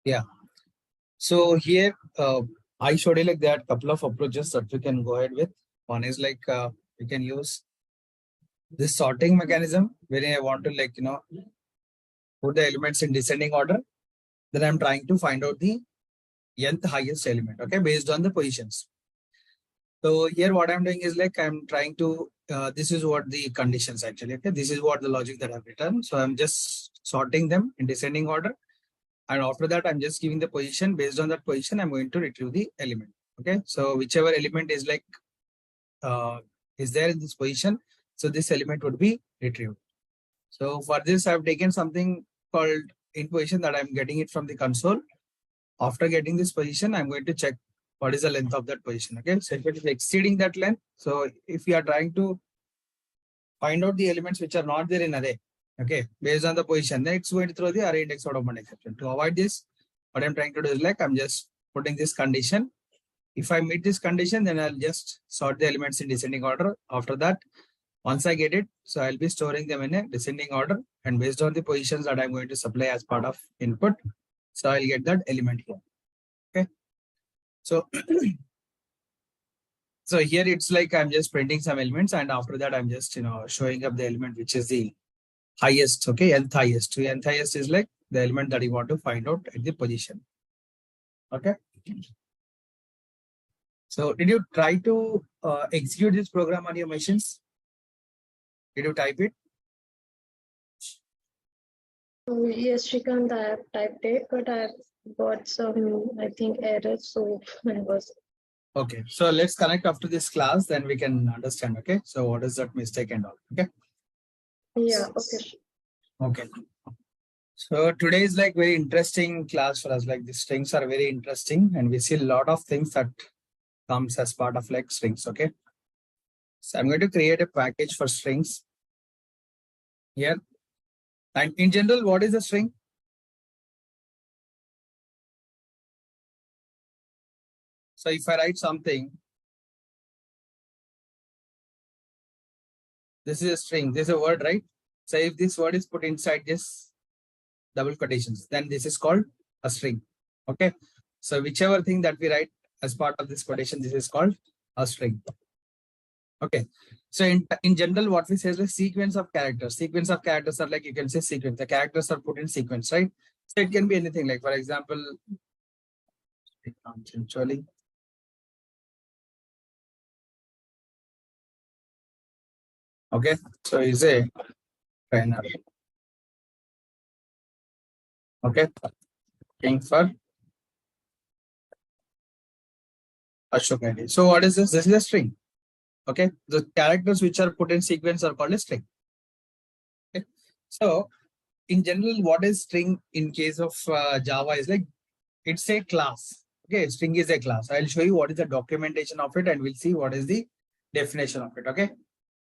Yeah. So here I showed you like there are a couple of approaches that we can go ahead with. One is like we can use this sorting mechanism where I want to put the elements in descending order. Then I'm trying to find out the nth highest element, okay, based on the positions. So here what I'm doing is like I'm trying to this is what the conditions actually, okay, this is what the logic that I've written. So I'm just sorting them in descending order. And after that, I'm just giving the position. Based on that position, I'm going to retrieve the element. Okay. So whichever element is like is there in this position, so this element would be retrieved. So for this, I've taken something called in position that I'm getting it from the console. After getting this position, I'm going to check what is the length of that position. Okay. So if it is exceeding that length, so if you are trying to find out the elements which are not there in array, okay, based on the position, then it's going to throw the array index out of one exception. To avoid this, what I'm trying to do is like I'm just putting this condition. If I meet this condition, then I'll just sort the elements in descending order. After that, once I get it, so I'll be storing them in a descending order, and based on the positions that I'm going to supply as part of input, so I'll get that element here. Okay. So so here it's like I'm just printing some elements, and after that I'm just showing up the element which is the highest, okay, nth highest. So nth highest is like the element that you want to find out at the position. Okay. So did you try to execute this program on your machines? Did you type it? Yes, Shrikant, I have typed it, but I have got some, I think, errors. So I was. Okay. So let's connect after this class, then we can understand. Okay. So what is that mistake and all? Okay. Yeah. Okay. Okay. So today is like very interesting class for us. Like the strings are very interesting, and we see a lot of things that comes as part of like strings. Okay. So I'm going to create a package for strings here. And in general, what is a string? So if I write something, this is a string, this is a word, right? So if this word is put inside this double quotations, then this is called a string. Okay. So whichever thing that we write as part of this quotation, this is called a string. Okay. So in general, what we say is like sequence of characters. Sequence of characters are like, you can say sequence. The characters are put in sequence, right? So it can be anything like, for example, actually. Okay. So is a trainer. Okay. King for Ashok ID. So what is this? This is a string. Okay. The characters which are put in sequence are called a string. Okay. So in general, what is string in case of Java is like, it's a class. Okay. String is a class. I'll show you what is the documentation of it, and we'll see what is the definition of it. Okay.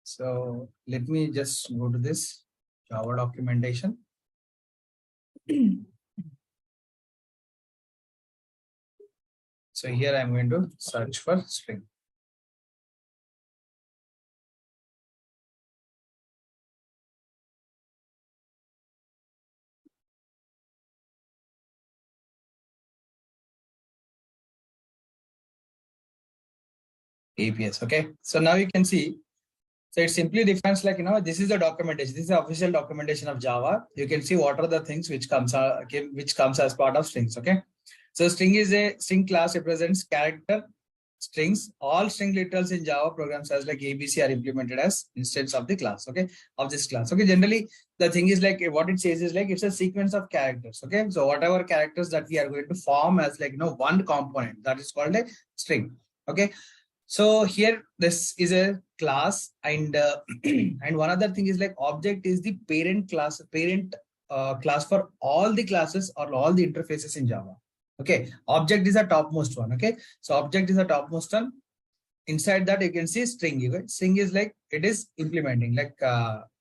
So let me just go to this Java documentation. So here I'm going to search for string. APS. Okay. So now you can see. So it simply defines like, this is the documentation. This is the official documentation of Java. You can see what are the things which comes as part of strings. Okay. So string is a string class represents character strings. All string literals in Java programs as like ABC are implemented as instance of the class. Okay. Of this class. Okay. Generally, the thing is like what it says is like it's a sequence of characters. Okay. So whatever characters that we are going to form as like, one component, that is called a string. Okay. So here this is a class, and and one other thing is like object is the parent class class for all the classes or all the interfaces in Java. Okay, object is the topmost one. Okay, so object is the topmost one. Inside that you can see string. String is like it is implementing like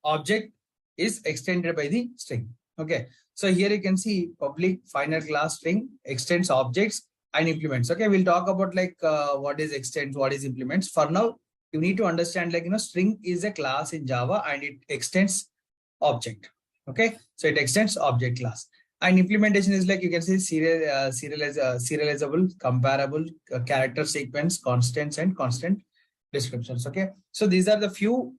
object is extended by the string. Okay, so here you can see public final class string extends objects and implements. Okay, we'll talk about like what is extends, what is implements. For now, you need to understand like string is a class in Java and it extends object. Okay, so it extends object class. And implementation is like you can say serializable, comparable, character sequence, constants, and constant descriptions. Okay, so these are the few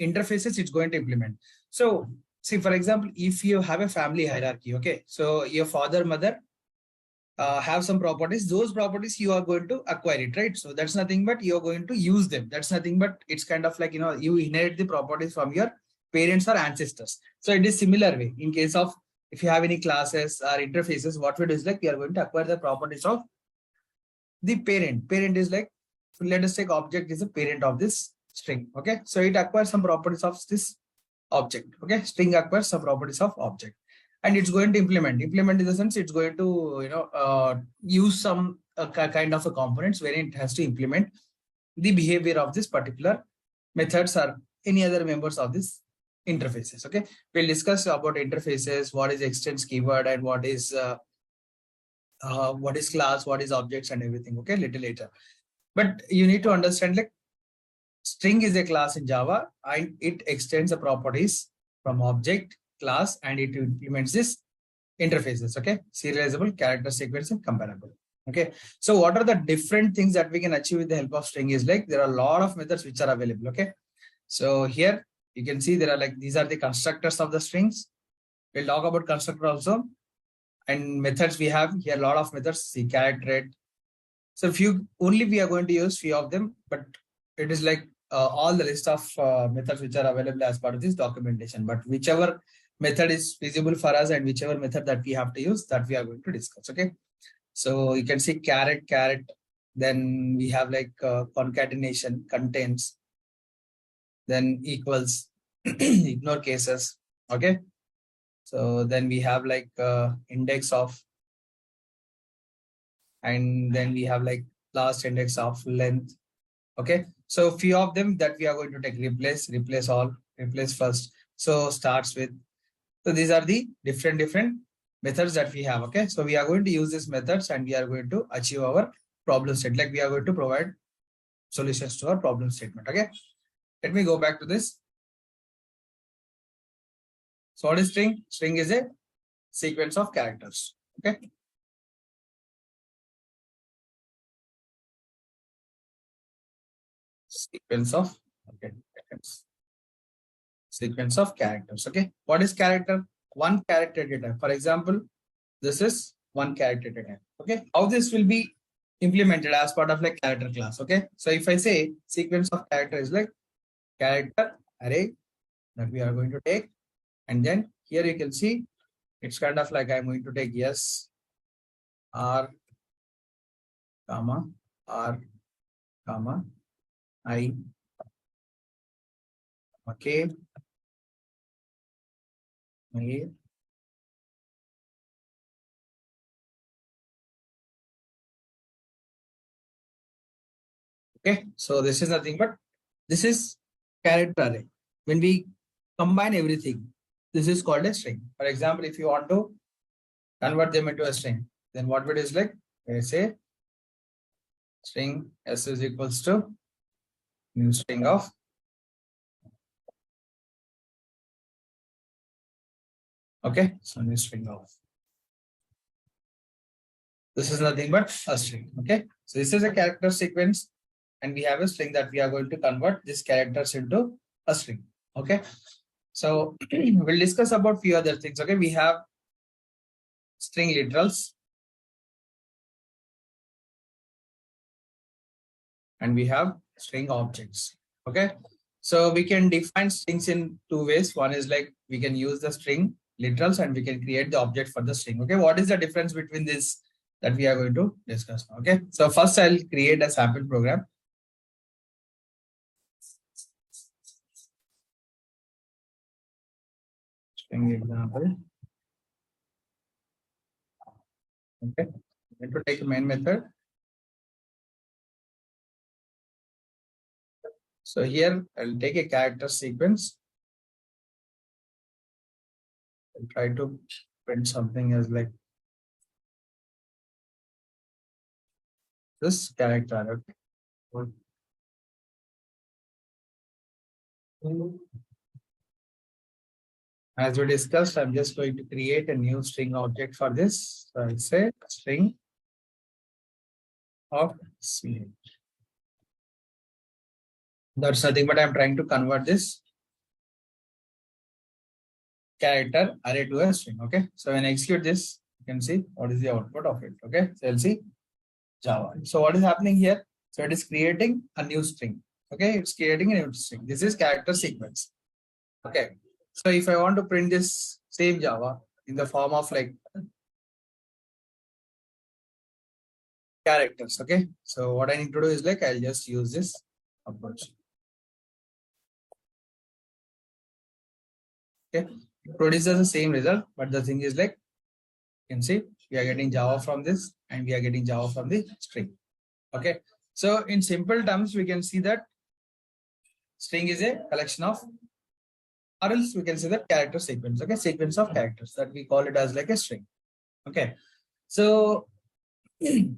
interfaces it's going to implement. So see, for example, if you have a family hierarchy, okay, so your father, mother have some properties, those properties you are going to acquire it, right? So that's nothing but you're going to use them. That's nothing but it's kind of like, you inherit the properties from your parents or ancestors. So it is similar way in case of if you have any classes or interfaces, what we do is like we are going to acquire the properties of the parent. Parent is like, let us take object is a parent of this string. Okay, so it acquires some properties of this object. Okay, string acquires some properties of object, and it's going to implement in the sense it's going to use some kind of a components wherein it has to implement the behavior of this particular methods or any other members of this interfaces. Okay, we'll discuss about interfaces, what is extends keyword, and what is class, what is objects, and everything. Okay, little later. But you need to understand, like, string is a class in Java and it extends the properties from object, class, and it implements this interfaces. Okay, serializable, character sequence, and comparable. Okay, so what are the different things that we can achieve with the help of string is like there are a lot of methods which are available. Okay, so here you can see there are like these are the constructors of the strings. We'll talk about constructor also, and methods we have here a lot of methods. See character. So few only we are going to use few of them, but it is like all the list of methods which are available as part of this documentation. But whichever method is feasible for us and whichever method that we have to use, that we are going to discuss. Okay. So you can see caret. Then we have like concatenation, contains, then equals, ignore cases. Okay. So then we have like index of, and then we have like last index of length. Okay, so few of them that we are going to take: replace all, replace first, so starts with. So these are the different methods that we have. Okay, so we are going to use these methods and we are going to achieve our problem state, like we are going to provide solutions to our problem statement. Okay, let me go back to this. So what is string? String is a sequence of characters. Okay, sequence of, okay, sequence of characters. Okay, what is character? One character data. For example, this is one character data. Okay, how this will be implemented as part of like character class. Okay, so if I say sequence of character is like character array that we are going to take, and then here you can see it's kind of like I'm going to take yes, r, comma, r, comma, I, okay, A. Okay, so this is nothing but this is character array. When we combine everything, this is called a string. For example, if you want to convert them into a string, then what it is like, I say string s is equals to new string of, okay, so new string of, this is nothing but a string. Okay, so this is a character sequence and we have a string that we are going to convert these characters into a string. Okay, so we'll discuss about few other things. Okay, we have string literals and we have string objects. Okay, so we can define strings in two ways. One is like we can use the string literals and we can create the object for the string. Okay, what is the difference between this that we are going to discuss now? Okay, so first I'll create a sample program. String example. Okay, I'm going to take a main method. So here I'll take a character sequence. I'll try to print something as like this character. Okay. As we discussed, I'm just going to create a new string object for this. So I'll say string of ch. That's nothing but I'm trying to convert this character array to a string. Okay. So when I execute this, you can see what is the output of it. Okay. So I'll see Java. So what is happening here? So it is creating a new string. Okay. It's creating a new string. This is character sequence. Okay. So if I want to print this same Java in the form of like characters. Okay. So what I need to do is like, I'll just use this approach. Okay. It produces the same result, but the thing is like, you can see we are getting Java from this and we are getting Java from the string. Okay. So in simple terms, we can see that string is a collection of, or else we can say that character sequence. Okay. Sequence of characters that we call it as like a string. Okay. So then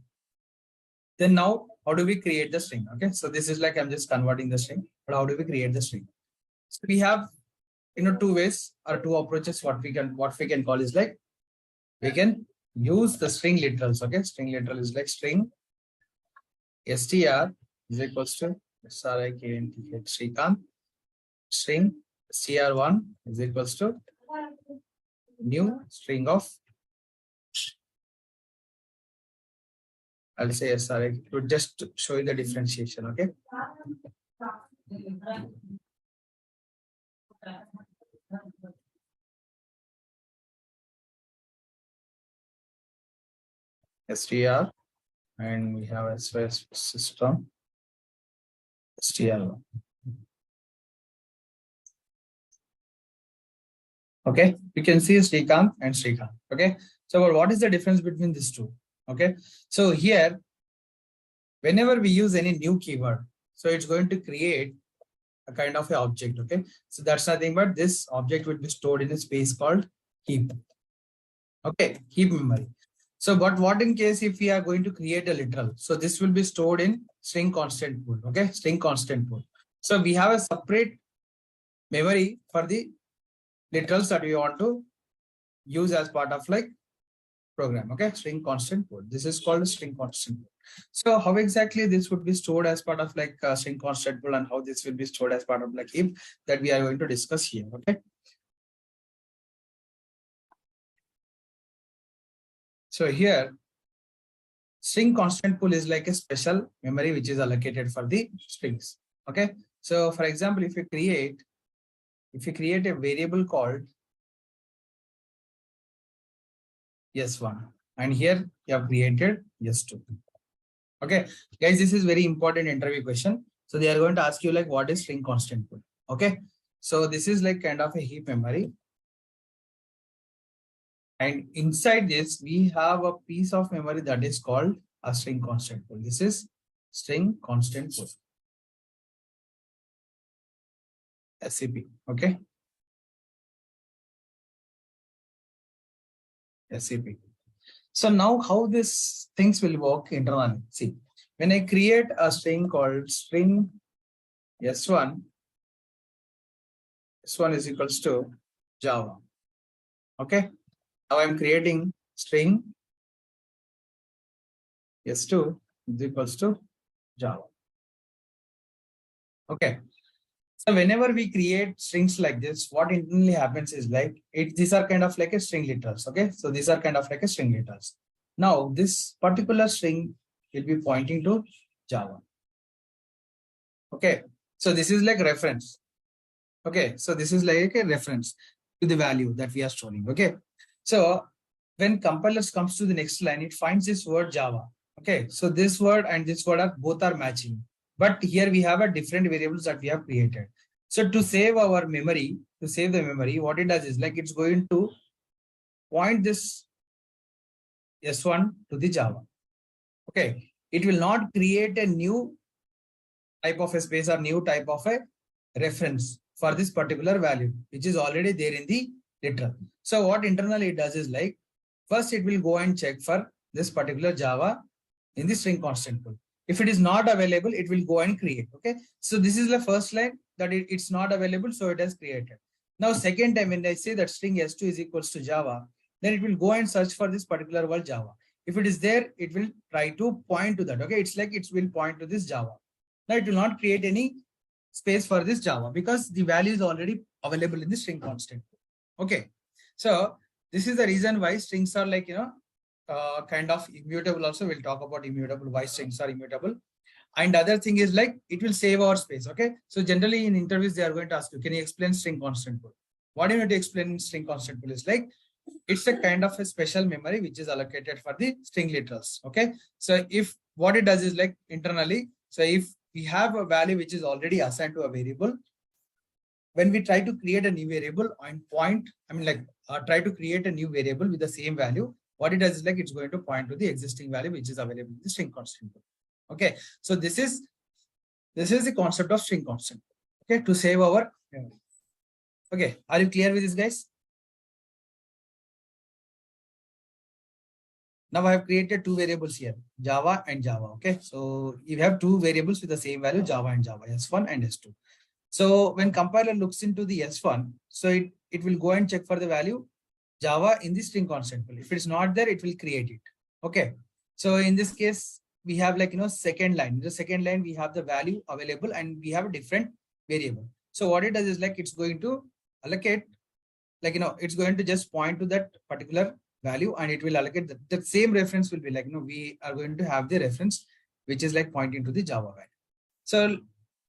now how do we create the string? Okay. So this is like, I'm just converting the string, but how do we create the string? So we have, two ways or two approaches. What we can call is like, we can use the string literals. Okay. String literal is like string str is equals to SRIKNTH Srikanth. String str1 is equals to new string of, I'll say SRI to just show you the differentiation. Okay. str and we have SYS system str1. Okay, you can see Srikanth and Srikanth. Okay, so what is the difference between these two? Okay, so here, whenever we use any new keyword, so it's going to create a kind of an object. Okay, so that's nothing but this object will be stored in a space called heap. Okay, heap memory. So, but what in case if we are going to create a literal? So this will be stored in string constant pool. Okay, string constant pool. So we have a separate memory for the literals that we want to use as part of like program. Okay, string constant pool. This is called a string constant pool. So how exactly this would be stored as part of like string constant pool and how this will be stored as part of like heap, that we are going to discuss here. Okay. So here, string constant pool is like a special memory which is allocated for the strings. Okay. So for example, if you create a variable called S1 and here you have created S2. Okay, guys, this is very important interview question. So they are going to ask you like, what is string constant pool? Okay, so this is like kind of a heap memory. And inside this, we have a piece of memory that is called a string constant pool. This is string constant pool. SCP. Okay. SCP. So now how these things will work internally. See, when I create a string called string S1, S1 is equals to Java. Okay. Now I'm creating string S2 is equals to Java. Okay. So whenever we create strings like this, what internally happens is like these are kind of like a string literals. Okay. So these are kind of like a string literals. Now this particular string will be pointing to Java. Okay. So this is like reference. Okay. So this is like a reference to the value that we are storing. Okay. So when compilers comes to the next line, it finds this word Java. Okay. So this word and this word are both are matching. But here we have a different variables that we have created. So to save our memory, what it does is like it's going to point this S1 to the Java. Okay. It will not create a new type of a space or new type of a reference for this particular value, which is already there in the literal. So what internally it does is like, first it will go and check for this particular Java in the string constant pool. If it is not available, it will go and create. Okay. So this is the first line that it's not available. So it has created. Now, second time when I say that string s2 is equals to Java, then it will go and search for this particular word Java. If it is there, it will try to point to that. Okay, it's like it will point to this Java. Now it will not create any space for this Java because the value is already available in the string constant. Okay, so this is the reason why strings are like, kind of immutable. Also, we'll talk about immutable, why strings are immutable. And other thing is like it will save our space. Okay, so generally in interviews they are going to ask you, can you explain string constant pool? What do you need to explain in string constant pool is like it's a kind of a special memory which is allocated for the string literals. Okay, so if what it does is like internally, so if we have a value which is already assigned to a variable, when we try to create a new variable and point, try to create a new variable with the same value, what it does is like it's going to point to the existing value which is available in the string constant pool. Okay, so this is the concept of string constant. Okay, to save our memory. Okay, are you clear with this, guys? Now I have created two variables here, Java and Java. Okay, so you have two variables with the same value, Java and Java, S1 and S2. So when compiler looks into the S1, so it will go and check for the value Java in the string constant pool. If it's not there, it will create it. Okay, so in this case, we have like, second line. In the second line, we have the value available and we have a different variable. So what it does is like it's going to allocate, like, it's going to just point to that particular value and it will allocate the same reference will be like, we are going to have the reference which is like pointing to the Java value. So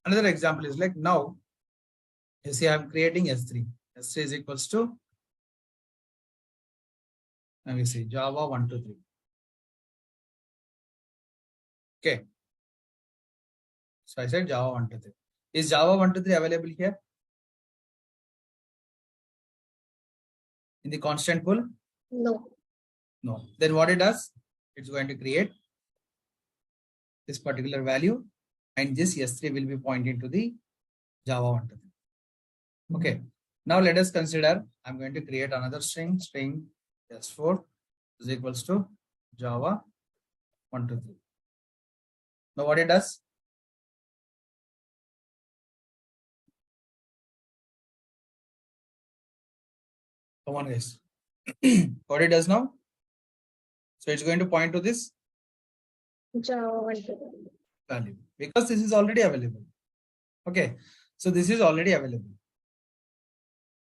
another example is like now you see I'm creating S3. S3 is equals to, let me see, Java 1, 2, 3. Okay. So I said Java 1, 2, 3. Is Java 1, 2, 3 available here? In the constant pool? No. No. Then what it does? It's going to create this particular value and this S3 will be pointing to the Java 1, 2, 3. Okay. Now let us consider, I'm going to create another string S4 is equals to Java 1, 2, 3. Now what it does? Come on, guys. What it does now? So it's going to point to this Java value because this is already available. Okay, so this is already available.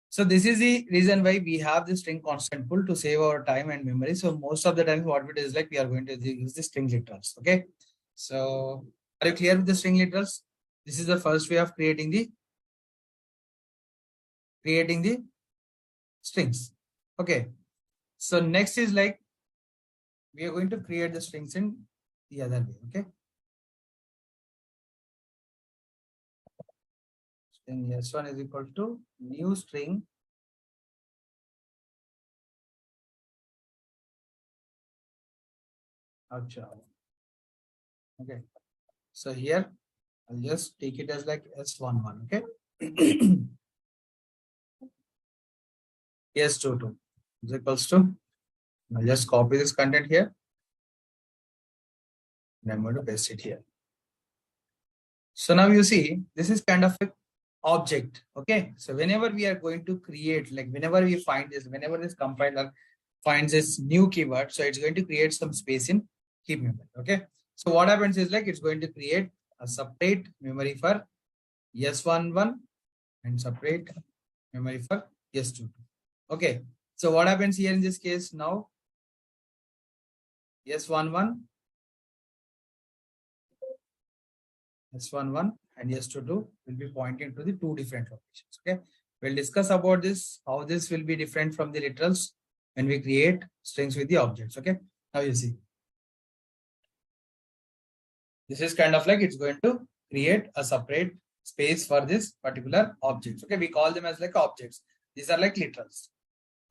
So this is the reason why we have the string constant pool to save our time and memory. So most of the time what we do is like we are going to use the string literals. Okay, so are you clear with the string literals? This is the first way of creating the strings. Okay, so next is like we are going to create the strings in the other way. Okay, string s1 is equal to new string of Java. Okay, so here I'll just take it as like s11. Okay. S22 is equals to, I'll just copy this content here and I'm going to paste it here. So now you see this is kind of an object. Okay, so whenever we are going to create, like whenever we find this, whenever this compiler finds this new keyword, so it's going to create some space in heap memory. Okay, so what happens is like it's going to create a separate memory for S11 and separate memory for S22. Okay, so what happens here in this case now? S11, S11 and S22 will be pointing to the two different locations. Okay, we'll discuss about this, how this will be different from the literals when we create strings with the objects. Okay, now you see this is kind of like it's going to create a separate space for this particular objects. Okay, we call them as like objects. These are like literals.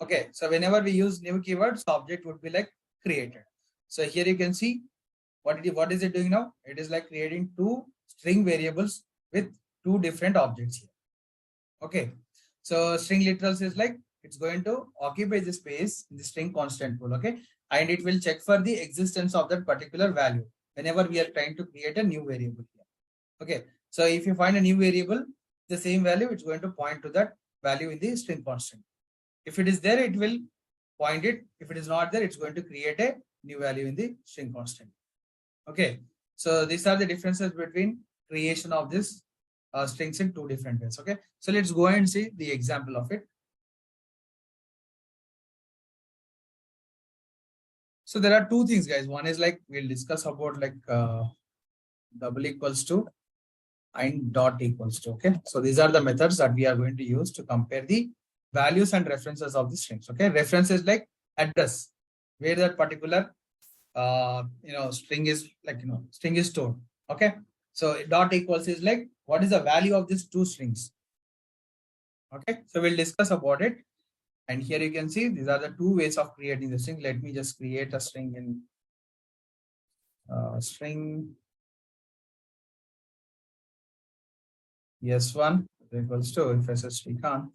Okay, so whenever we use new keywords, object would be like created. So here you can see what is it doing now? It is like creating two string variables with two different objects here. Okay, so string literals is like it's going to occupy the space in the string constant pool. Okay, and it will check for the existence of that particular value whenever we are trying to create a new variable here. Okay, so if you find a new variable, the same value, it's going to point to that value in the string constant. If it is there, it will point it. If it is not there, it's going to create a new value in the string constant. Okay. So these are the differences between creation of this strings in two different ways. Okay. So let's go and see the example of it. So there are two things, guys. One is like we'll discuss about like double equals to and dot equals to. Okay. So these are the methods that we are going to use to compare the values and references of the strings. Okay. Reference is like address where that particular string is like string is stored. Okay. So dot equals is like what is the value of these two strings. Okay. So we'll discuss about it. And here you can see these are the two ways of creating the string. Let me just create a string in string s1 equals to if I say Srikanth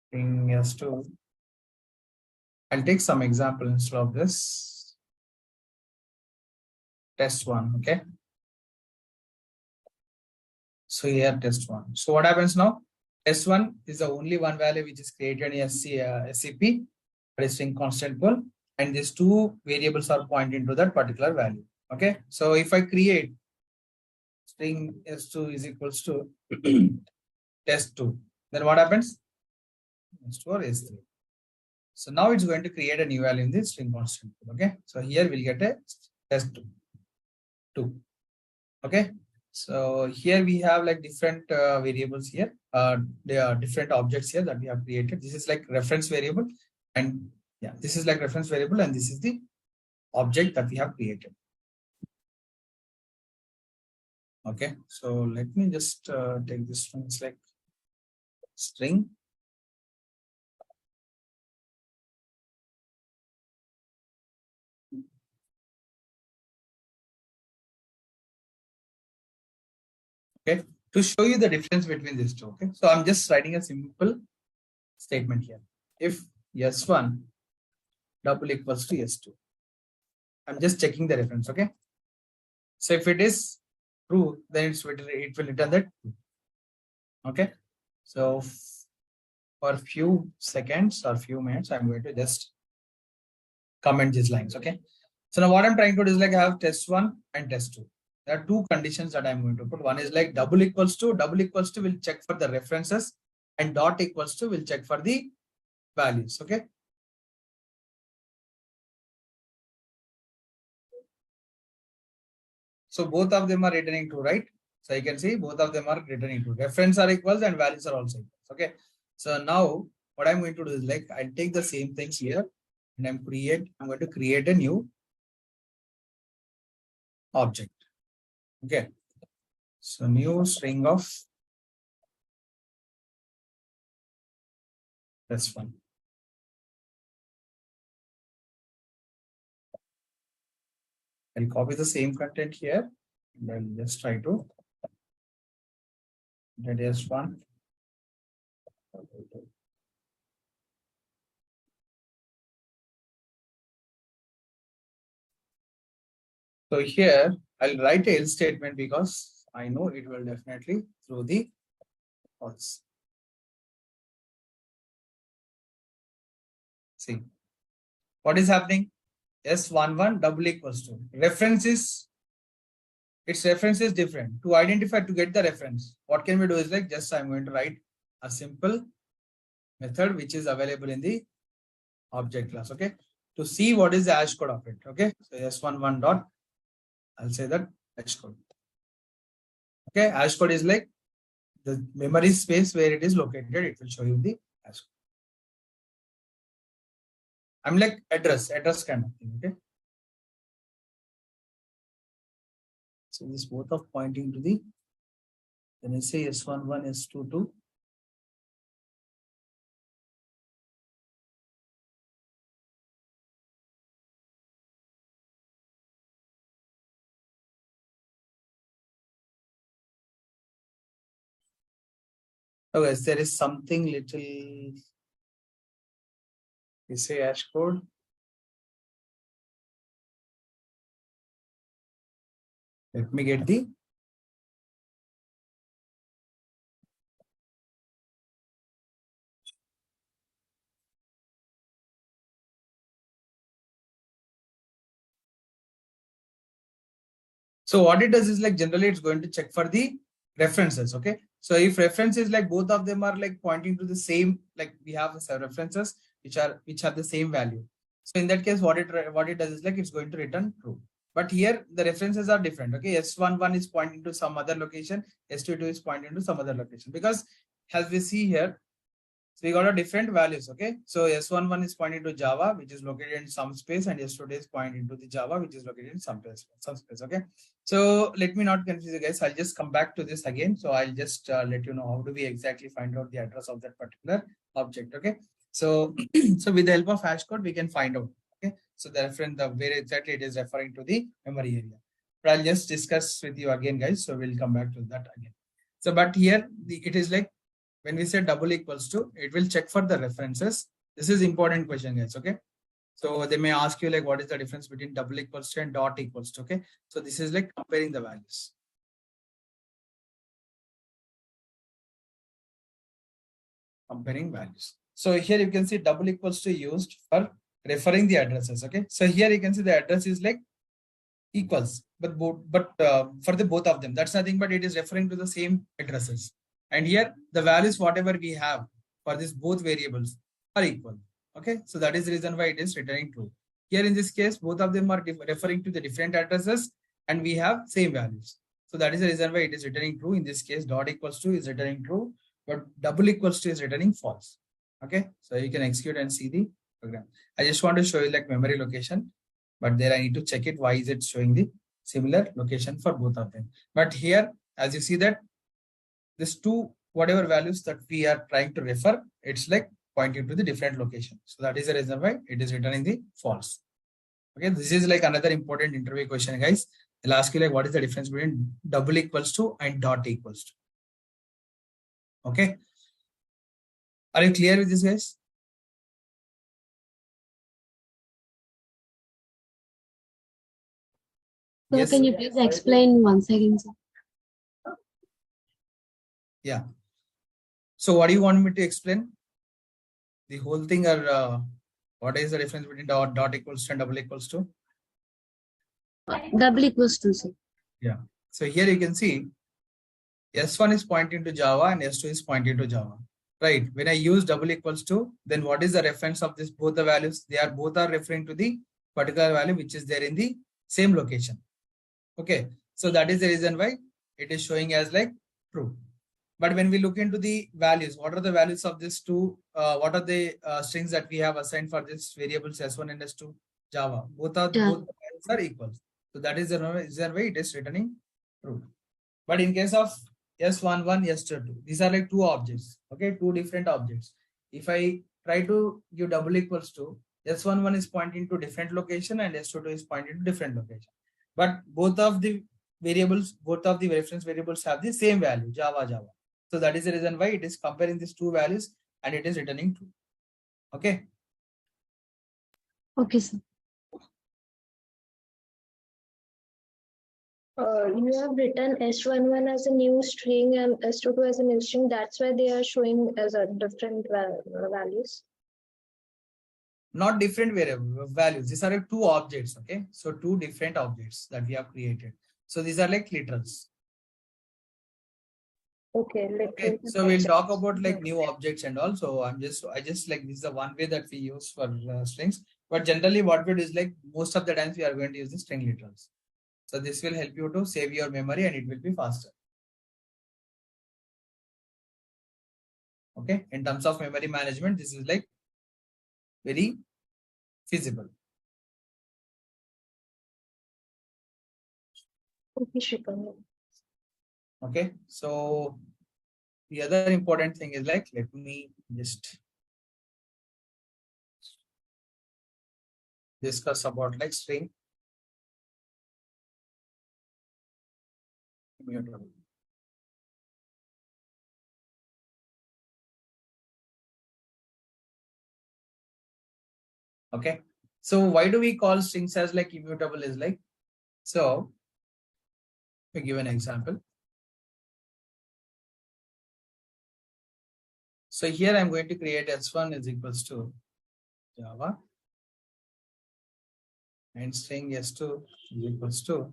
string s2. I'll take some example instead of this test1. Okay. So here test1. So what happens now? S1 is the only one value which is created in SCP, that is string constant pool, and these two variables are pointing to that particular value. Okay. So if I create string s2 is equals to test2, then what happens? S2 or s3. So now it's going to create a new value in the string constant pool. Okay. So here we'll get a test2. Okay. So here we have like different variables here. There are different objects here that we have created. This is like reference variable, and yeah, this is like reference variable, and this is the object that we have created. Okay, so let me just take this one. It's like string. Okay, to show you the difference between these two. Okay, so I'm just writing a simple statement here. If s1 double equals to s2, I'm just checking the reference. Okay, so if it is true, then it will return that. Okay, so for few seconds or few minutes, I'm going to just comment these lines. Okay, so now what I'm trying to do is like I have test1 and test2. There are two conditions that I'm going to put. One is like double equals to will check for the references, and dot equals to will check for the values. Okay, so both of them are returning true, right? So you can see both of them are returning true. Reference are equals and values are also equals. Okay, so now what I'm going to do is like I'll take the same things here and I'm going to create a new object. Okay, so new string of this one. I'll copy the same content here and I'll just try to that is one. So here I'll write a else statement because I know it will definitely throw the false. See what is happening? S11 double equals to reference is its reference is different. To identify to get the reference, what can we do is like just I'm going to write a simple method which is available in the object class. Okay, to see what is the hash code of it. Okay, so S11 dot I'll say that hash code. Okay, hash code is like the memory space where it is located. It will show you the hash code. I'm like address kind of thing. Okay, so this both of pointing to the then I say S11 S22. Okay, there is something little. You say hash code. Let me get the So what it does is like generally it's going to check for the references. Okay. So if references like both of them are like pointing to the same, like we have some references which have the same value. So in that case, what it does is like it's going to return true. But here the references are different. Okay. S11 is pointing to some other location. S22 is pointing to some other location, because as we see here, so we got a different values. Okay. So S11 is pointing to Java, which is located in some space, and S22 is pointing to the Java, which is located in some space. Okay. So let me not confuse you guys. I'll just come back to this again. So I'll just let you know how do we exactly find out the address of that particular object. Okay. So, so with the help of hash code, we can find out. Okay. So the reference, the where exactly it is referring to the memory area. But I'll just discuss with you again, guys. So we'll come back to that again. So, but here it is like when we say double equals to, it will check for the references. This is important question, guys. Okay. So they may ask you like, what is the difference between double equals to and dot equals to? Okay. So this is like comparing the values. Comparing values. So here you can see double equals to used for referring the addresses. Okay. So here you can see the address is like equals, but for the both of them, that's nothing but it is referring to the same addresses. And here the values whatever we have for these both variables are equal. Okay, so that is the reason why it is returning true. Here in this case, both of them are referring to the different addresses, and we have same values. So that is the reason why it is returning true. In this case, dot equals to is returning true, but double equals to is returning false. Okay, so you can execute and see the program. I just want to show you like memory location, but there I need to check it. Why is it showing the similar location for both of them? But here, as you see that this two, whatever values that we are trying to refer, it's like pointing to the different location. So that is the reason why it is returning the false. Okay, this is like another important interview question, guys. They'll ask you like, what is the difference between double equals to and dot equals to? Okay. Are you clear with this, guys? So yes. Can you please explain once again, sir? Yeah. So what do you want me to explain? The whole thing, or what is the difference between dot equals to and double equals to? Double equals to, sir. Yeah. So here you can see S1 is pointing to Java and S2 is pointing to Java. Right. When I use double equals to, then what is the reference of this both the values? They are both are referring to the particular value which is there in the same location. Okay. So that is the reason why it is showing as like true. But when we look into the values, what are the values of this two? What are the strings that we have assigned for this variables S1 and S2? Java. Both values are equal. So that is the reason why it is returning true. But in case of S11, S22, these are like two objects. Okay, two different objects. If I try to give double equals to, S11 is pointing to different location and S22 is pointing to different location. But both of the variables, both of the reference variables have the same value, Java. So that is the reason why it is comparing these two values and it is returning true. Okay. Okay, sir. You have written S11 as a new string and S22 as a new string. That's why they are showing as a different values. Not different values. These are like two objects. Okay. So two different objects that we have created. So these are like literals. Okay. Okay. So we'll talk about like new objects and all. So I just like, this is the one way that we use for strings. But generally what we do is like most of the times we are going to use the string literals. So this will help you to save your memory and it will be faster. Okay. In terms of memory management, this is like very feasible. Okay. So the other important thing is like, let me just discuss about like string immutable. Okay. So why do we call strings as like immutable is like, so to give an example. So here I'm going to create S1 is equals to Java and string S2 is equals to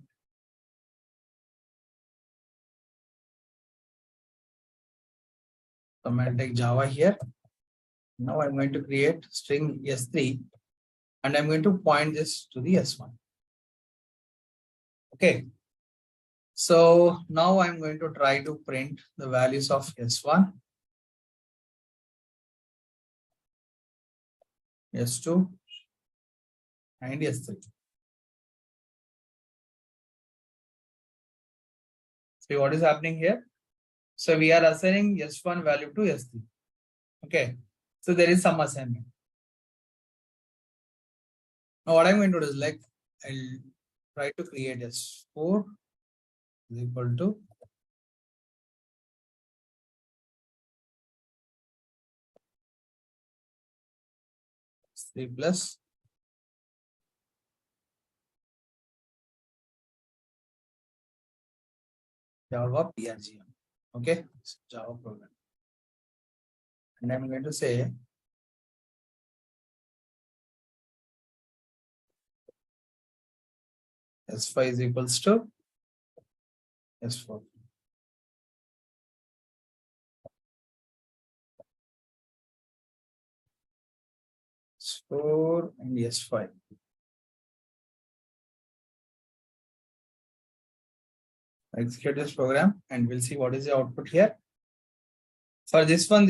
So I'll take Java here. Now I'm going to create string S3 and I'm going to point this to the S1. Okay. So now I'm going to try to print the values of S1, S2, and S3. See what is happening here? So we are assigning S1 value to S3. Okay. So there is some assignment. Now what I'm going to do is like I'll try to create S4 is equal to S3 plus Java PRGM. Okay, so Java program. And I'm going to say S5 is equals to S4. S4 and S5. Execute this program and we'll see what is the output here. For this one,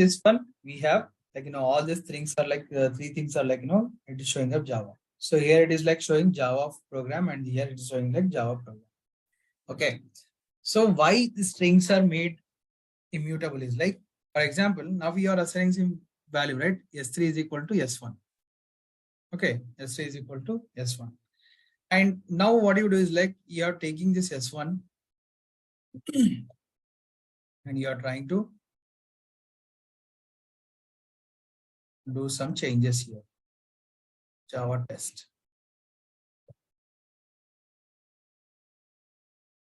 we have like, all these things are like, three things are like, it is showing up Java. So here it is like showing Java program and here it is showing like Java program. Okay. So why the strings are made immutable is like, for example, now we are assigning some value, right? S3 is equal to S1. Okay. S3 is equal to S1. And now what you do is like, you are taking this S1 and you are trying to do some changes here. Java test.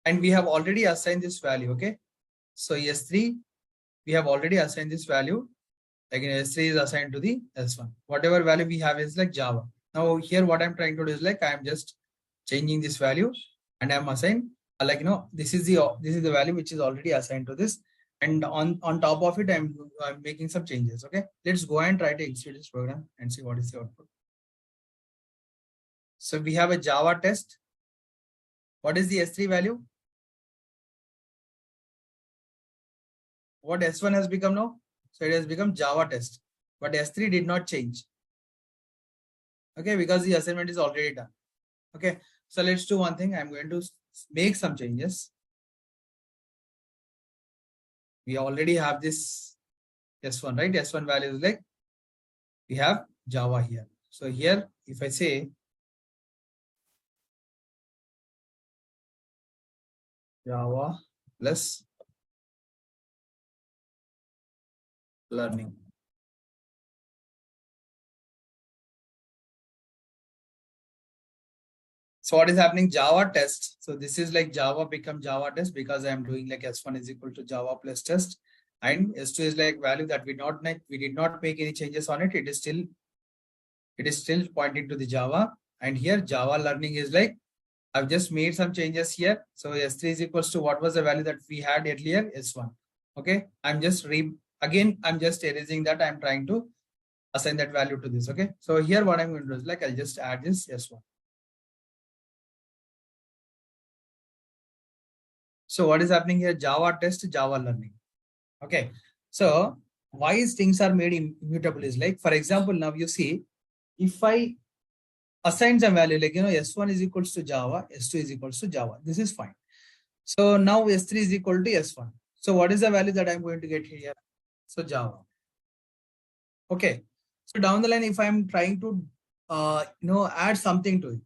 And we have already assigned this value. Okay. So S3, we have already assigned this value. Like S3 is assigned to the S1. Whatever value we have is like Java. Now here what I'm trying to do is like, I'm just changing this value and I'm assigned like, this is the value which is already assigned to this. And on top of it, I'm making some changes. Okay. Let's go and try to execute this program and see what is the output. So we have a Java test. What is the S3 value? What S1 has become now? So it has become Java test, but S3 did not change. Okay, because the assignment is already done. Okay, so let's do one thing. I'm going to make some changes. We already have this S1, right? S1 value is like, we have Java here. So here, if I say Java plus learning. So what is happening? Java test. So this is like Java become Java test because I am doing like S1 is equal to Java plus test, and S2 is like value that we did not make any changes on it. It is still pointing to the Java. And here Java learning is like, I've just made some changes here. So S3 is equals to what was the value that we had earlier? S1. Okay. I'm just erasing that. I'm trying to assign that value to this. Okay. So here what I'm going to do is like, I'll just add this S1. So what is happening here? Java test, Java learning. Okay. So why things are made immutable is like, for example, now you see, if I assign some value like, S1 is equals to Java, S2 is equals to Java. This is fine. So now S3 is equal to S1. So what is the value that I'm going to get here? So Java. Okay. So down the line, if I'm trying to, add something to it.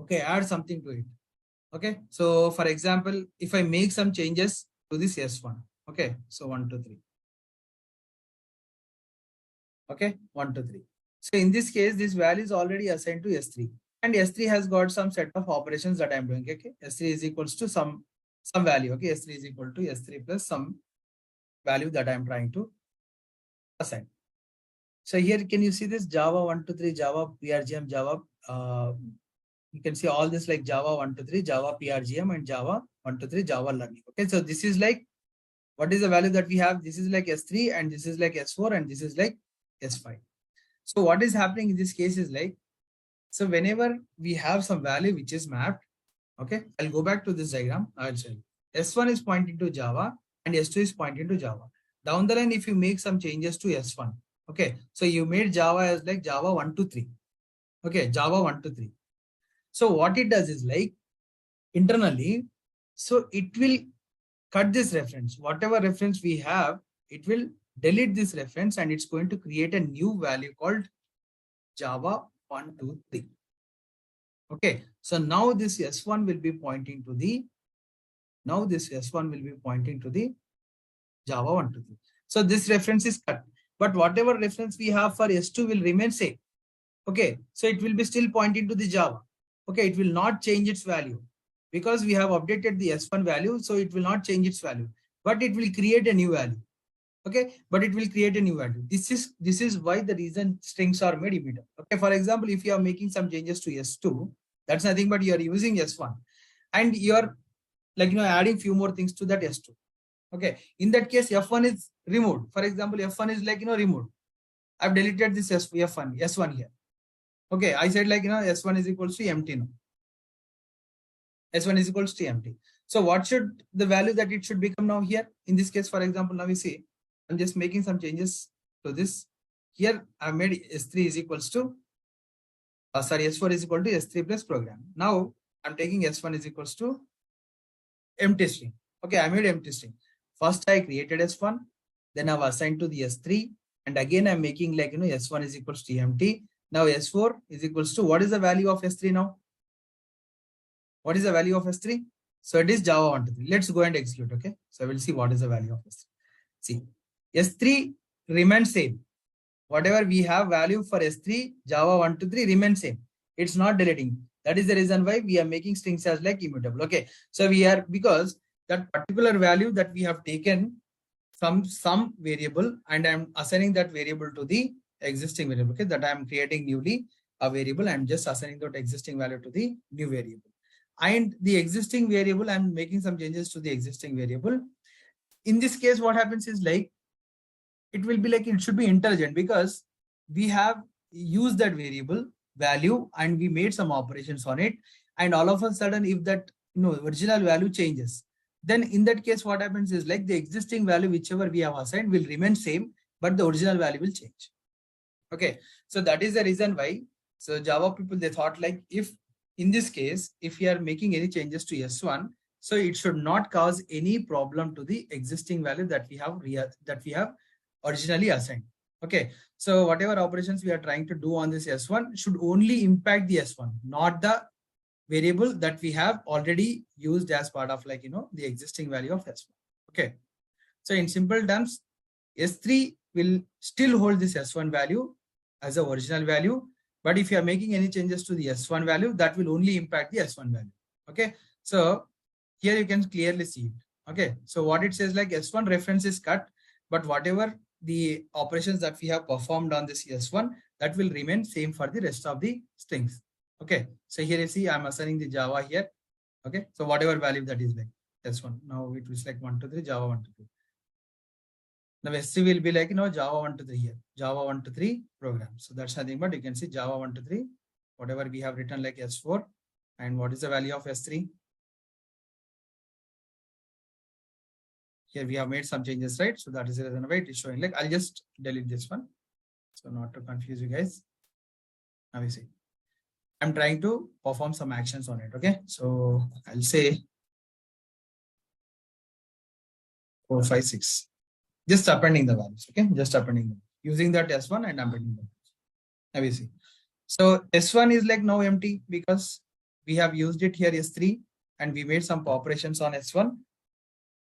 Okay. Add something to it. Okay. So for example, if I make some changes to this S1. Okay. So 1, 2, 3. Okay. 1, 2, 3. So in this case, this value is already assigned to S3. And S3 has got some set of operations that I'm doing. Okay. S3 is equals to some value. Okay. S3 is equal to S3 plus some value that I'm trying to assign. So here, can you see this Java 1, 2, 3, Java PRGM, Java, you can see all this like Java 1, 2, 3, Java PRGM and Java 1, 2, 3, Java learning. Okay. So this is like What is the value that we have? This is like S3 and this is like S4 and this is like S5. So what is happening in this case is like, so whenever we have some value which is mapped, okay, I'll go back to this diagram. I'll show you. S1 is pointing to Java and S2 is pointing to Java. Down the line, if you make some changes to S1, okay, so you made Java as like Java 1 to 3. Okay, Java 1 to 3. So what it does is like internally, so it will cut this reference. Whatever reference we have, it will delete this reference and it's going to create a new value called Java 1 to 3. Okay, so now this S1 will be pointing to the, Java 1 to 3. So this reference is cut, but whatever reference we have for S2 will remain same. Okay, so it will be still pointing to the Java. Okay, it will not change its value because we have updated the S1 value, so it will not change its value, but it will create a new value. Okay, but it will create a new value. This is why the reason strings are made immutable. Okay, for example, if you are making some changes to S2, that's nothing but you are using S1 and you are like adding few more things to that S2. Okay, in that case F1 is removed. For example, F1 is like removed. I've deleted this S1 here. Okay, I said like S1 is equals to empty now. S1 is equals to empty. So what should the value that it should become now here? In this case, for example, now we see I'm just making some changes to this. Here I made S3 is equals to S4 is equal to S3 plus program. Now I'm taking S1 is equals to empty string. Okay, I made empty string. First I created S1, then I've assigned to the S3, and again I'm making like S1 is equals to empty. Now S4 is equals to, what is the value of S3 now? What is the value of S3? So it is Java 1 to 3. Let's go and execute. Okay, so we'll see what is the value of S3. See, S3 remains same. Whatever we have value for S3, Java 1 to 3 remains same. It's not deleting. That is the reason why we are making strings as like immutable. Okay, so we are, because that particular value that we have taken from some variable and I'm assigning that variable to the existing variable. Okay, that I'm creating newly a variable. I'm just assigning that existing value to the new variable. And the existing variable, I'm making some changes to the existing variable. In this case, what happens is like, it will be like, it should be intelligent because we have used that variable value and we made some operations on it. And all of a sudden, if that original value changes, then in that case, what happens is like the existing value, whichever we have assigned, will remain same, but the original value will change. Okay, so that is the reason why. So Java people, they thought like, if in this case, if we are making any changes to S1, so it should not cause any problem to the existing value that we have originally assigned. Okay, so whatever operations we are trying to do on this S1 should only impact the S1, not the variable that we have already used as part of like the existing value of S1. Okay, so in simple terms, S3 will still hold this S1 value as the original value, but if you are making any changes to the S1 value, that will only impact the S1 value. Okay, so here you can clearly see it. Okay, so what it says like S1 reference is cut, but whatever the operations that we have performed on this S1, that will remain same for the rest of the strings. Okay, so here you see I'm assigning the Java here. Okay, so whatever value that is like S1, now it was like 1 to 3, Java 1 to 3. Now S3 will be like Java 1 to 3 here, Java 1 to 3 program. So that's nothing but you can see Java 1 to 3, whatever we have written like S4, and what is the value of S3? Here we have made some changes, right? So that is the reason why it is showing like, I'll just delete this one, so not to confuse you guys. Now we see, I'm trying to perform some actions on it. Okay, so I'll say 4, 5, 6. Just appending the values. Okay, just appending them using that S1 and appending them. Now we see. So S1 is like now empty because we have used it here S3 and we made some operations on S1.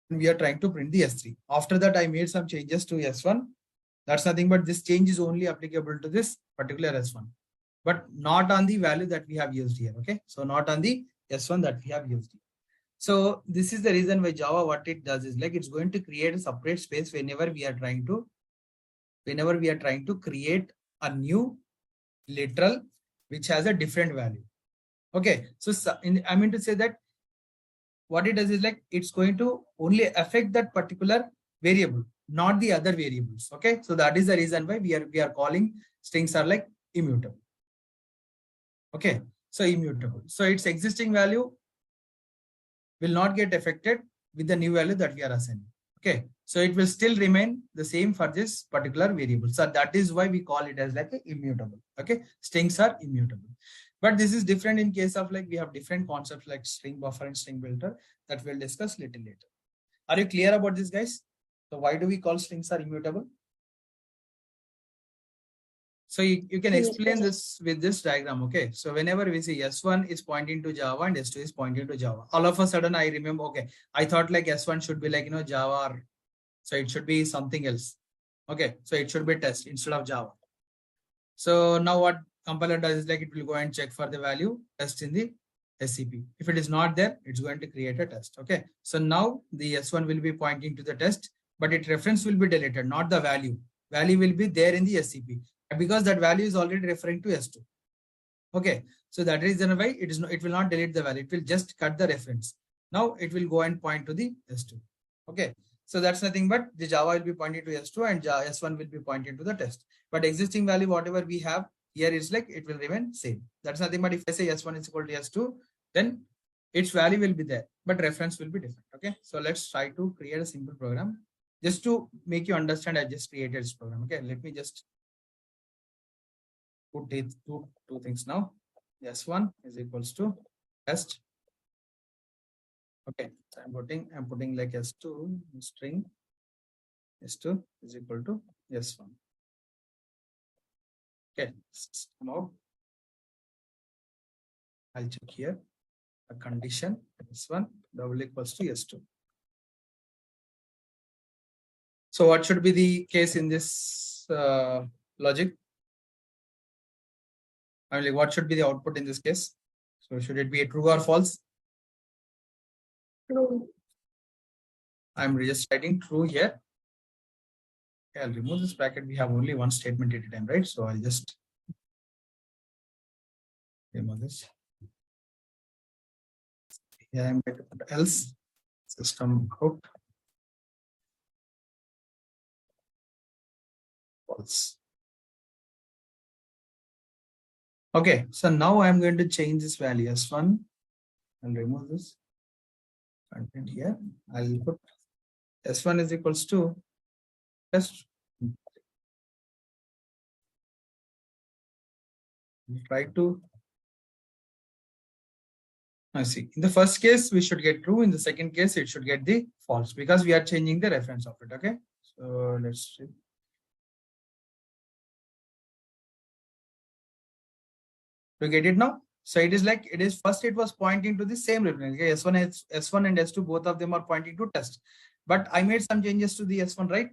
And we are trying to print the S3. After that, I made some changes to S1. That's nothing but this change is only applicable to this particular S1, but not on the value that we have used here. Okay, so not on the S1 that we have used here. So this is the reason why Java, what it does is like, it's going to create a separate space whenever we are trying to create a new literal which has a different value. Okay, so I mean to say that what it does is like, it's going to only affect that particular variable, not the other variables. Okay, so that is the reason why we are calling strings are like immutable. Okay, so immutable. So its existing value will not get affected with the new value that we are assigning. Okay, so it will still remain the same for this particular variable. So that is why we call it as like a immutable. Okay, strings are immutable. But this is different in case of like we have different concepts like string buffer and string builder that we'll discuss little later. Are you clear about this, guys? So why do we call strings are immutable? So you can explain this with this diagram. Okay, so whenever we see S1 is pointing to Java and S2 is pointing to Java, all of a sudden I remember, okay, I thought like S1 should be like, Java, or so it should be something else. Okay, so it should be test instead of Java. So now what compiler does is like it will go and check for the value test in the SCP. If it is not there, it's going to create a test. Okay, so now the S1 will be pointing to the test, but its reference will be deleted, not the value. Value will be there in the SCP because that value is already referring to S2. Okay, so that is the reason why it will not delete the value. It will just cut the reference. Now it will go and point to the S2. Okay, so that's nothing but the Java will be pointing to S2 and S1 will be pointing to the test. But existing value, whatever we have here is like it will remain same. That's nothing but if I say S1 is equal to S2, then its value will be there, but reference will be different. Okay, so let's try to create a simple program just to make you understand. I just created this program. Okay, let me just put two things now. S1 is equals to test. Okay, so I'm putting like S2 string S2 is equal to S1. Okay, come out. I'll check here a condition S1 double equals to S2. So what should be the case in this logic? I mean, like, what should be the output in this case? So should it be a true or false? True. I'm just writing true here. Okay, I'll remove this bracket. We have only one statement at a time, right? So I'll just remove this. Here I'm going to put else system out false. Okay, so now I'm going to change this value S1. I'll remove this content here. I'll put S1 is equals to test. Try to. I see. In the first case, we should get true. In the second case, it should get the false because we are changing the reference of it. Okay, so let's see. To get it now, so it is like it is first it was pointing to the same reference. Okay? S1 and S2 both of them are pointing to test, but I made some changes to the S1, right?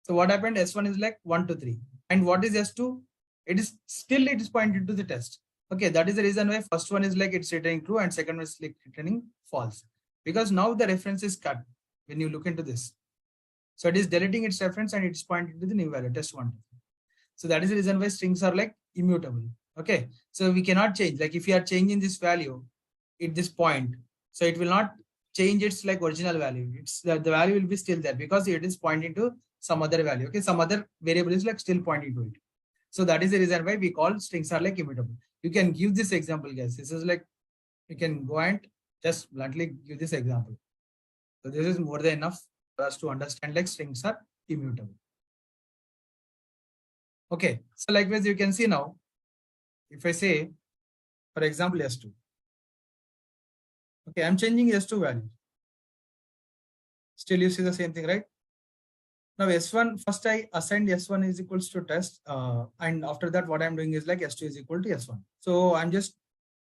So what happened? S1 is like 1 to 3, and what is S2? It is pointed to the test. Okay, that is the reason why first one is like it's returning true and second one is like returning false, because now the reference is cut when you look into this. So it is deleting its reference and it's pointing to the new value test1. So that is the reason why strings are like immutable. Okay, so we cannot change. Like if you are changing this value at this point, so it will not change its like original value. It's the value will be still there because it is pointing to some other value. Okay, some other variable is like still pointing to it. So that is the reason why we call strings are like immutable. You can give this example, guys. This is like you can go and just bluntly give this example. So this is more than enough for us to understand like strings are immutable. Okay, so likewise you can see now, if I say, for example, S2. Okay, I'm changing S2 value. Still you see the same thing, right? Now S1, first I assigned S1 is equals to test. And after that, what I'm doing is like S2 is equal to S1. So I'm just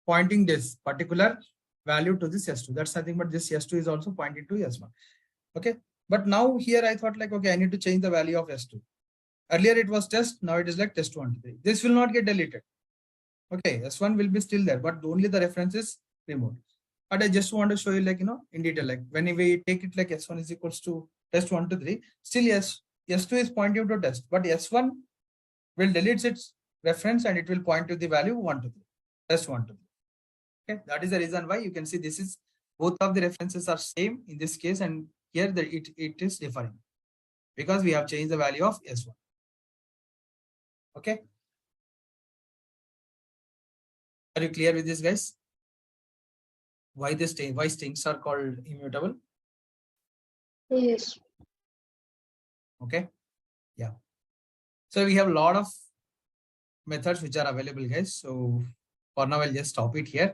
pointing this particular value to this S2. That's nothing but this S2 is also pointing to S1. Okay, but now here I thought like, okay, I need to change the value of S2. Earlier it was test, now it is like test1. This will not get deleted. Okay, S1 will be still there, but only the reference is removed. But I just want to show you like, in detail, like when we take it like S1 is equals to test1 to 3, still yes, S2 is pointing to test, but S1 will delete its reference and it will point to the value 1 to 3, test1 to 3. Okay, that is the reason why you can see this is both of the references are same in this case, and here it is differing. because we have changed the value of S1. Okay. Are you clear with this, guys? Why strings are called immutable? Yes. Okay. Yeah. So we have a lot of methods which are available, guys. So for now, I'll just stop it here.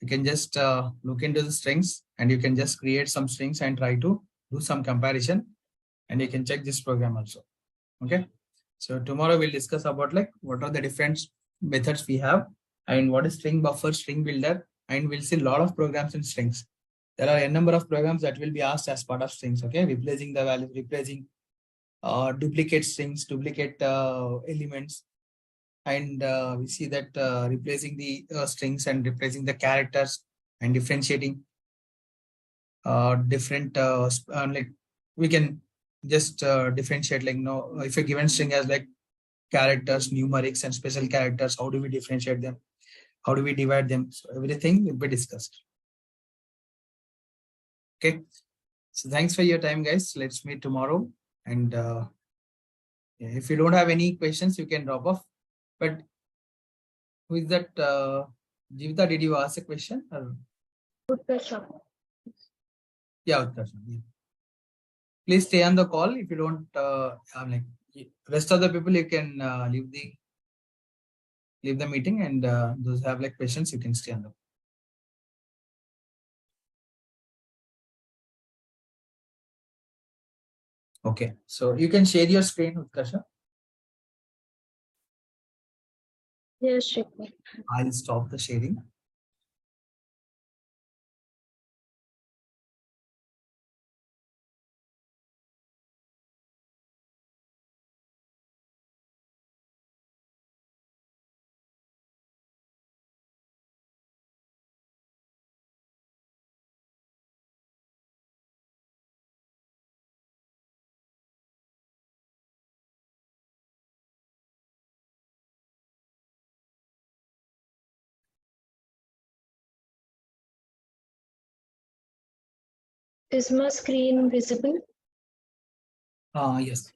You can just look into the strings and you can just create some strings and try to do some comparison, and you can check this program also. Okay. So tomorrow we'll discuss about like what are the different methods we have and what is string buffer, string builder, and we'll see a lot of programs in strings. There are a number of programs that will be asked as part of strings. Okay. Replacing the value, replacing duplicate strings, duplicate elements. And we see that replacing the strings and replacing the characters and differentiating different like we can just differentiate, like, if a given string has like characters, numerics, and special characters, how do we differentiate them? How do we divide them? So everything will be discussed. Okay. So thanks for your time, guys. Let's meet tomorrow. And if you don't have any questions, you can drop off. But who is that? Jivita, did you ask a question? Or? Utkarsha. Yeah, Utkarsha. Yeah. Please stay on the call. If you don't, like rest of the people, you can leave the meeting, and those who have like questions, you can stay on the call. Okay, so you can share your screen, Utkarsha. Yes, Shikhar. I'll stop the sharing. Is my screen visible? Yes.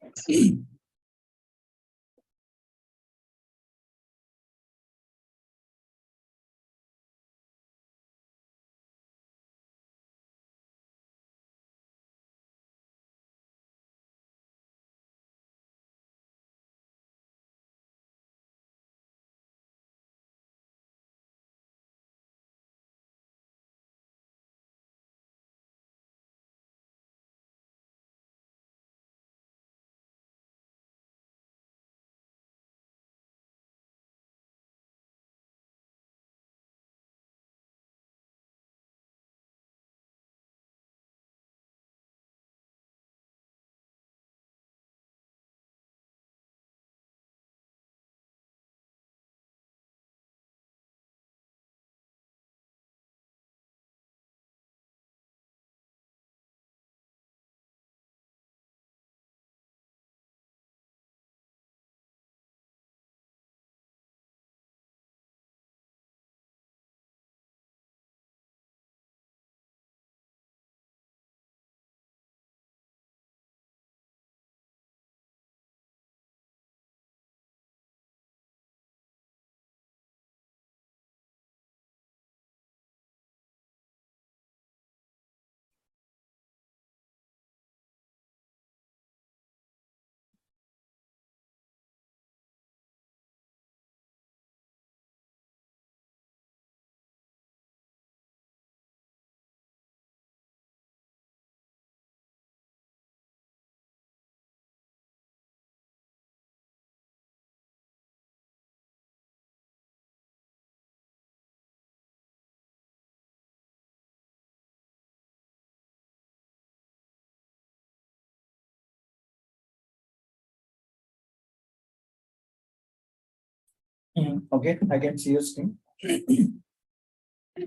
Okay, I can see your screen.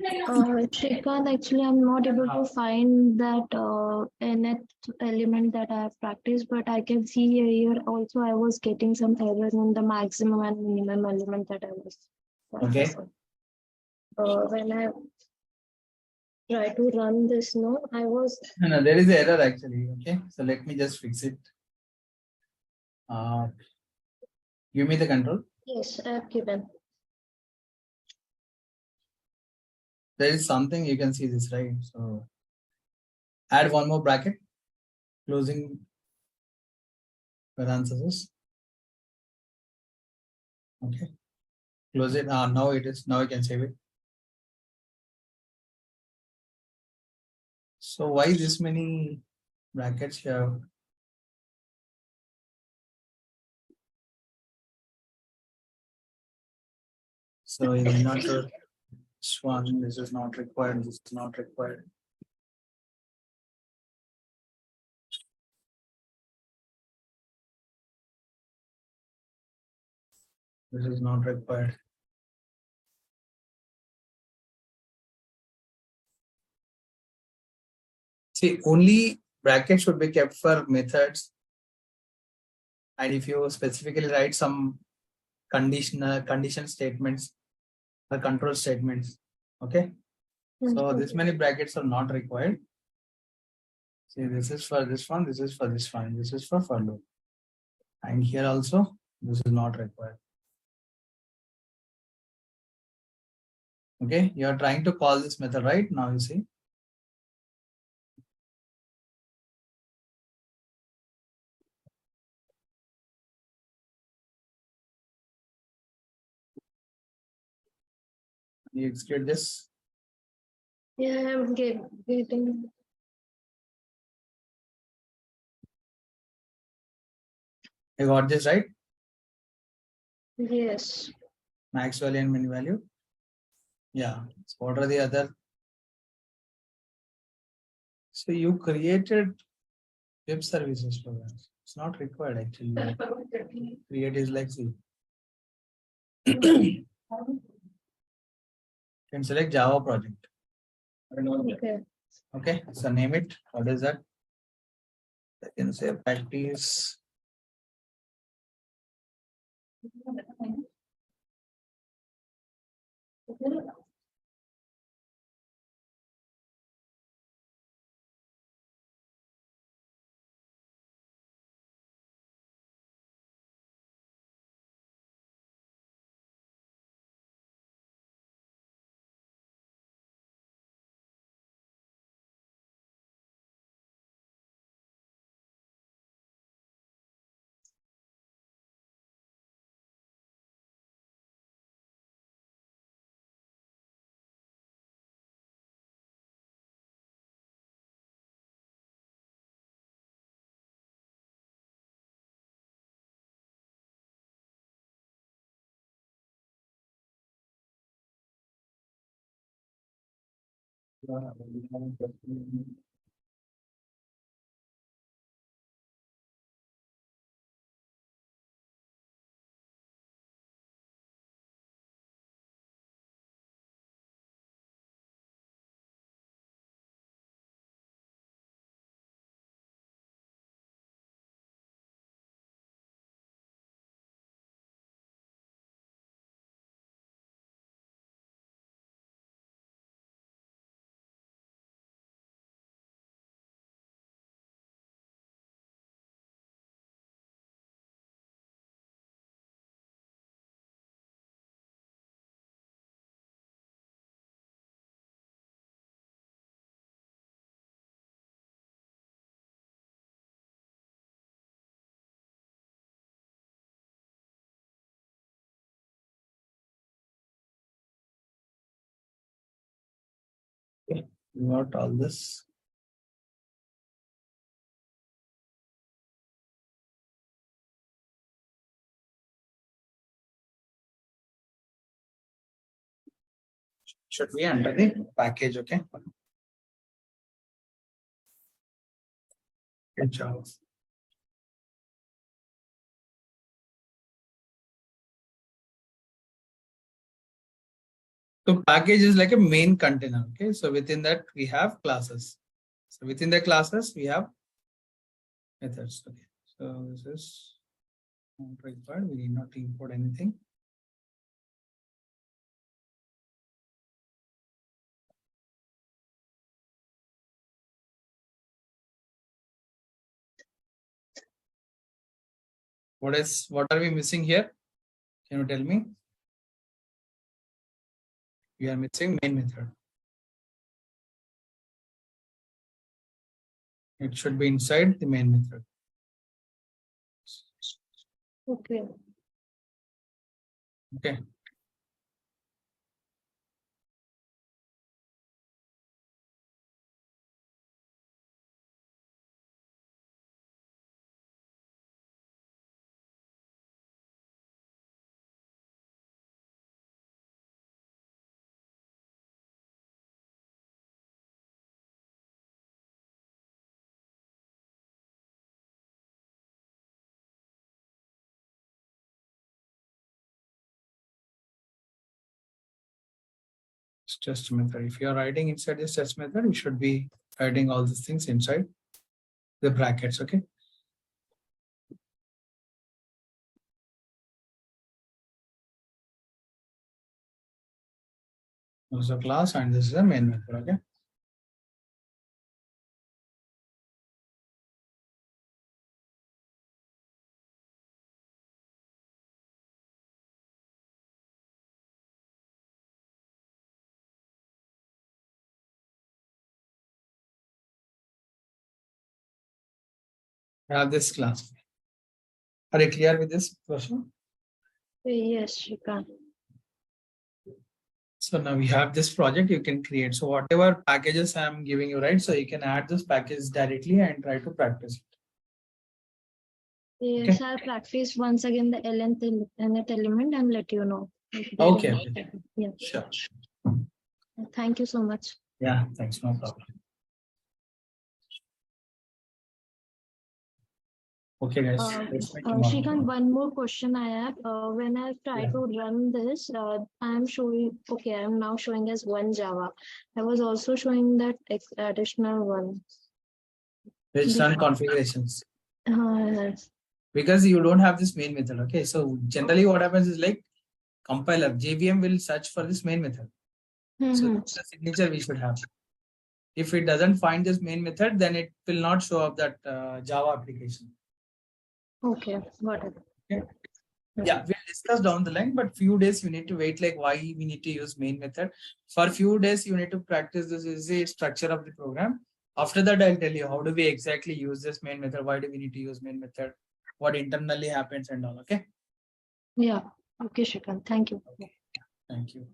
Shrikant, actually, I'm not able to find that nth element that I have practiced, but I can see here also I was getting some error in the maximum and minimum element that I was Okay. practicing. When I try to run this. No, I was. No, there is an error actually. Okay, so let me just fix it. Give me the control. Yes, I have given. There is something you can see this, right? So add one more bracket, closing parenthesis. Okay, close it. Now it is. Now you can save it. So why this many brackets here? So it is not sure. This one, this is not required. This is not required. This is not required. See, only brackets should be kept for methods. And if you specifically write some condition statements or control statements, okay? So this many brackets are not required. See, this is for this one, this is for this one, this is for loop. And here also, this is not required. Okay, you are trying to call this method, right? Now you see. You execute this. Yeah, I'm getting. You got this, right? Yes. Max value and min value. Yeah. So what are the other? So you created web services programs. It's not required actually. Create is like see. Can select Java project. Okay. Okay. So name it. What is that? I can say practice. Okay. Got all this. Should be under the package, okay? Good job. So package is like a main container, okay? So within that we have classes. So within the classes we have methods, okay? So this is not required. We need not import anything. What are we missing here? Can you tell me? We are missing main method. It should be inside the main method. Okay. Okay. Test method. If you are writing inside this test method, you should be writing all these things inside the brackets. Okay. This is a class and this is a main method. Okay. I have this class. Are you clear with this question? Yes, you can. So now we have this project you can create. So whatever packages I'm giving you, right? So you can add those packages directly and try to practice it. Yes, I'll practice once again the nth element and let you know. Okay. Okay. Yeah. Sure. Thank you so much. Yeah. Thanks. No problem. Okay, guys. Let's meet tomorrow. Shrikant, one more question I have. When I try to run this, I'm showing, okay, I'm now showing as one Java. I was also showing that additional one. Let's run configurations. Yes. Because you don't have this main method. Okay. So generally what happens is like compiler, JVM will search for this main method. So that's the signature we should have. If it doesn't find this main method, then it will not show up that Java application. Okay, got it. Okay. Yeah, we'll discuss down the line, but few days you need to wait, like why we need to use main method. For few days, you need to practice this is the structure of the program. After that, I'll tell you how do we exactly use this main method, why do we need to use main method, what internally happens and all. Okay. Yeah. Okay, Shrikant. Thank you. Thank you.